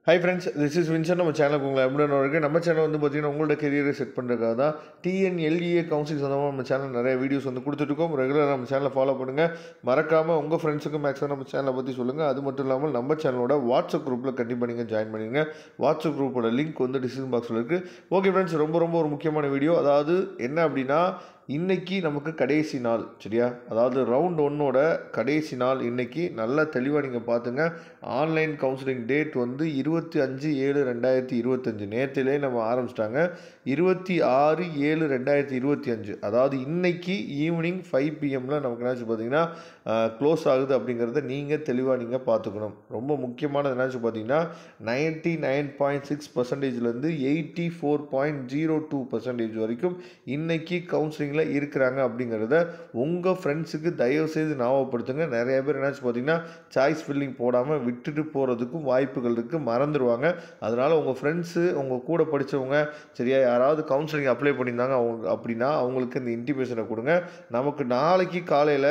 Hi friends, this is Vincent. நம்ம சேனலுக்கு உங்களை அன்புடன் வரவேற்கிறேன். நம்ம சேனல் வந்து பார்த்தீங்கன்னா உங்களோட கெரியரை செட் பண்ணுறதுக்காக தான் டிஎன்எல்இஏ கவுன்சிலிங் சொந்தமாக நம்ம சேனல் நிறைய வீடியோஸ் வந்து கொடுத்துட்ருக்கோம். ரெகுலராக நம்ம சேனலை ஃபாலோ பண்ணுங்கள். மறக்காமல் உங்கள் ஃப்ரெண்ட்ஸுக்கும் மேக்ஸிமம் நம்ம சேனலை பற்றி சொல்லுங்கள். அது மட்டும் இல்லாமல் நம்ம சேனலோட வாட்ஸ்அப் குரூப்பில் கண்டிப்பாக நீங்கள் ஜாயின் பண்ணிடுங்க. வாட்ஸ்அப் குரூப்போட லிங்க் வந்து டிஸ்கிரிப்ஷன் பாக்ஸில் இருக்குது. ஓகே ஃப்ரெண்ட்ஸ், ரொம்ப ஒரு முக்கியமான வீடியோ. அதாவது என்ன அப்படின்னா, இன்றைக்கி நமக்கு கடைசி நாள், சரியா? அதாவது ரவுண்ட் 1ஓட கடைசி நாள் இன்றைக்கி. நல்லா தெளிவாக நீங்கள் பார்த்துங்க. ஆன்லைன் கவுன்சிலிங் டேட் வந்து 25/7/2025. நேற்றுலேயே நம்ம ஆரம்பிச்சிட்டாங்க. 26/7/2025. அதாவது இன்றைக்கி ஈவினிங் 5 PM நமக்கு என்னாச்சு பார்த்தீங்கன்னா க்ளோஸ் ஆகுது. அப்படிங்கிறத நீங்கள் தெளிவாக நீங்கள் பார்த்துக்கணும். ரொம்ப முக்கியமானது என்னாச்சு பார்த்தீங்கன்னா 99.6%லேருந்து 84.02% வரைக்கும் இன்றைக்கி கவுன்சிலிங் இருக்கிறாங்க அப்படிங்கிறத உங்கள் ஃப்ரெண்ட்ஸுக்கு தயவுசெய்து ஞாபகப்படுத்துங்க. நிறைய பேர் என்னாச்சு பார்த்தீங்கன்னா சாய்ஸ் ஃபில்லிங் போடாமல் விட்டுட்டு போகிறதுக்கும் வாய்ப்புகள் இருக்குது, மறந்துடுவாங்க. அதனால் உங்கள் ஃப்ரெண்ட்ஸு, உங்கள் கூட படித்தவங்க, சரியா, யாராவது கவுன்சிலிங் அப்ளை பண்ணியிருந்தாங்க அப்படின்னா அவங்களுக்கு இந்த இன்டிமேஷனை கொடுங்க. நமக்கு நாளைக்கு காலையில்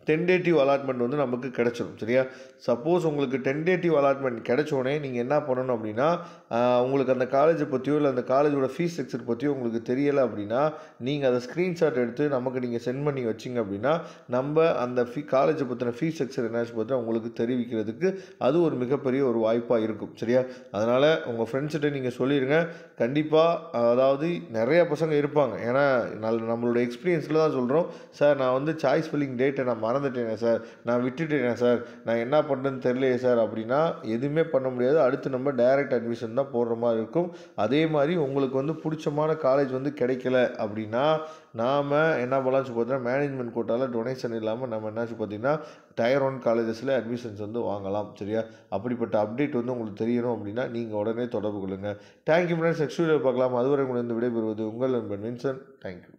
டென்டேட்டிவ் அலாட்மெண்ட் வந்து நமக்கு கிடச்சிடும், சரியா? சப்போஸ் உங்களுக்கு டென்டேட்டிவ் அலாட்மெண்ட் கிடைச்சோடனே நீங்கள் என்ன பண்ணணும் அப்படின்னா, உங்களுக்கு அந்த காலேஜை பற்றியோ இல்லை அந்த காலேஜோட ஃபீஸ் ஸ்ட்ரக்சர் பற்றியோ உங்களுக்கு தெரியலை அப்படின்னா நீங்கள் அதை ஸ்க்ரீன்ஷாட் எடுத்து நமக்கு நீங்கள் சென்ட் பண்ணி வச்சிங்க அப்படின்னா நம்ம அந்த காலேஜை பற்றின ஃபீஸ் ஸ்ட்ரக்சர் என்னாச்சு பார்த்தா உங்களுக்கு தெரிவிக்கிறதுக்கு அது ஒரு மிகப்பெரிய ஒரு வாய்ப்பாக இருக்கும், சரியா? அதனால் உங்கள் ஃப்ரெண்ட்ஸ்கிட்ட நீங்கள் சொல்லிடுங்க. கண்டிப்பாக, அதாவது நிறையா பசங்க இருப்பாங்க. ஏன்னா நம்மளோட எக்ஸ்பீரியன்ஸில் தான் சொல்கிறோம். சார், நான் வந்து சாய்ஸ் ஃபில்லிங் டேட்டை நான் மறந்துட்டேனே சார், நான் விட்டுட்டேனே சார், நான் என்ன பண்ணுறேன்னு தெரியலையே சார் அப்படின்னா எதுவுமே பண்ண முடியாது. அடுத்து நம்ம டைரக்ட் அட்மிஷன் தான் போடுற மாதிரி இருக்கும். அதே மாதிரி உங்களுக்கு வந்து பிடிச்சமான காலேஜ் வந்து கிடைக்கல அப்படின்னா நாம் என்ன பண்ணலாம்னு பார்த்தீங்கன்னா மேனேஜ்மெண்ட் கோட்டாவில் டொனேஷன் இல்லாமல் நம்ம என்னாச்சு பார்த்தீங்கன்னா Tier 1 காலேஜஸில் அட்மிஷன்ஸ் வந்து வாங்கலாம், சரியா? அப்படிப்பட்ட அப்டேட் வந்து உங்களுக்கு தெரியணும் அப்படின்னா நீங்கள் உடனே தொடர்பு கொள்ளுங்கள். Thank you friends. நெக்ஸ்ட் வீடியோ பார்க்கலாம். அதுவரை உங்களுக்கு விடைபெறுவது உங்கள் நண்பன் வின்சென்ட். தேங்க்யூ.